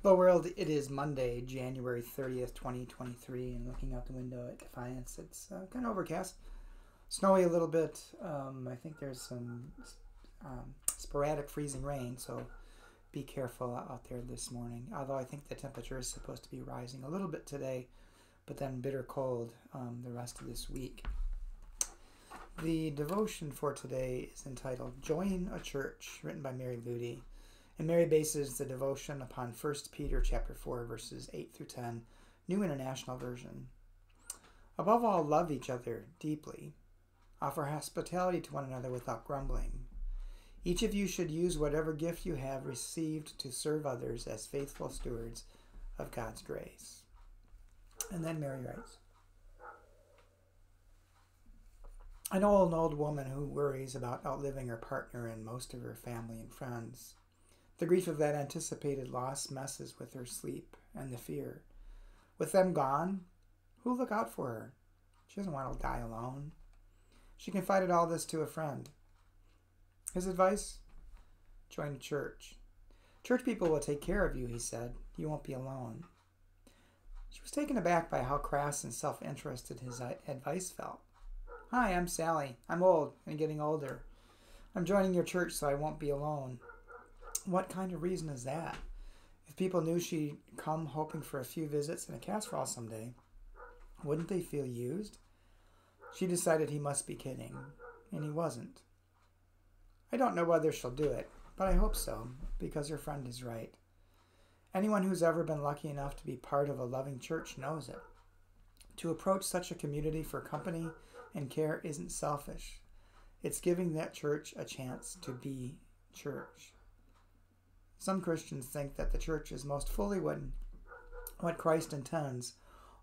Hello world, it is Monday, January 30th, 2023, and looking out the window at Defiance, it's kind of overcast, snowy a little bit. I think there's some sporadic freezing rain, so be careful out there this morning. Although I think the temperature is supposed to be rising a little bit today, but then bitter cold the rest of this week. The devotion for today is entitled Join a Church, written by Mary Ludy. And Mary bases the devotion upon 1 Peter chapter 4, verses 8 through 10, New International Version. Above all, love each other deeply. Offer hospitality to one another without grumbling. Each of you should use whatever gift you have received to serve others as faithful stewards of God's grace. And then Mary writes, I know an old woman who worries about outliving her partner and most of her family and friends. The grief of that anticipated loss messes with her sleep and the fear. With them gone, who'll look out for her? She doesn't want to die alone. She confided all this to a friend. His advice? Join a church. Church people will take care of you, he said. You won't be alone. She was taken aback by how crass and self-interested his advice felt. Hi, I'm Sally. I'm old and getting older. I'm joining your church so I won't be alone. What kind of reason is that? If people knew she'd come hoping for a few visits and a casserole someday, wouldn't they feel used? She decided he must be kidding, and he wasn't. I don't know whether she'll do it, but I hope so, because her friend is right. Anyone who's ever been lucky enough to be part of a loving church knows it. To approach such a community for company and care isn't selfish. It's giving that church a chance to be church. Some Christians think that the church is most fully what Christ intends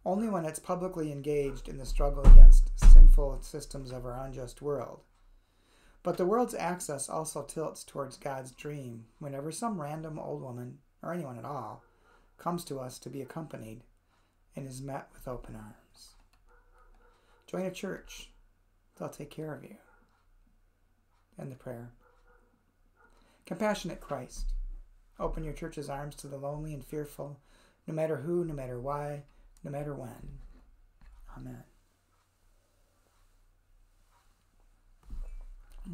only when it's publicly engaged in the struggle against sinful systems of our unjust world. But the world's axis also tilts towards God's dream whenever some random old woman, or anyone at all, comes to us to be accompanied and is met with open arms. Join a church. They'll take care of you. And the prayer. Compassionate Christ, open your church's arms to the lonely and fearful, no matter who, no matter why, no matter when. Amen.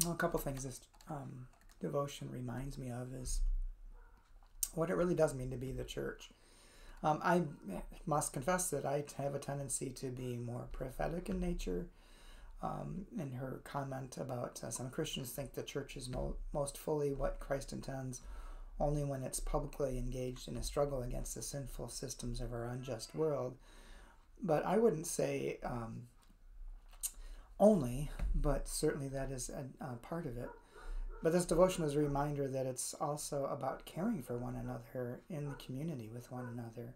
Well, a couple things this devotion reminds me of is what it really does mean to be the church. I must confess that I have a tendency to be more prophetic in nature. In her comment about some Christians think the church is most fully what Christ intends only when it's publicly engaged in a struggle against the sinful systems of our unjust world. But I wouldn't say only, but certainly that is a part of it. But this devotion is a reminder that it's also about caring for one another in the community with one another,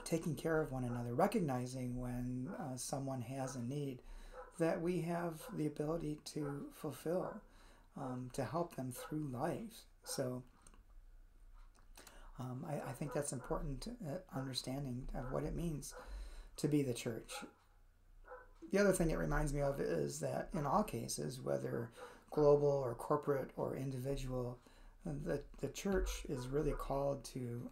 taking care of one another, recognizing when someone has a need that we have the ability to fulfill, to help them through life. So I think that's important understanding of what it means to be the church. The other thing it reminds me of is that in all cases, whether global or corporate or individual, the church is really called to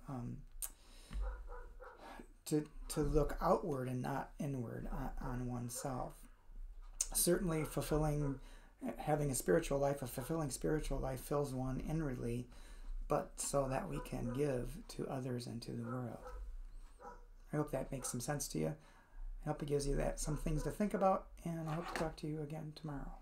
look outward and not inward on oneself. Certainly having a spiritual life, a fulfilling spiritual life fills one inwardly, but so that we can give to others and to the world. I hope that makes some sense to you. I hope it gives you some things to think about, and I hope to talk to you again tomorrow.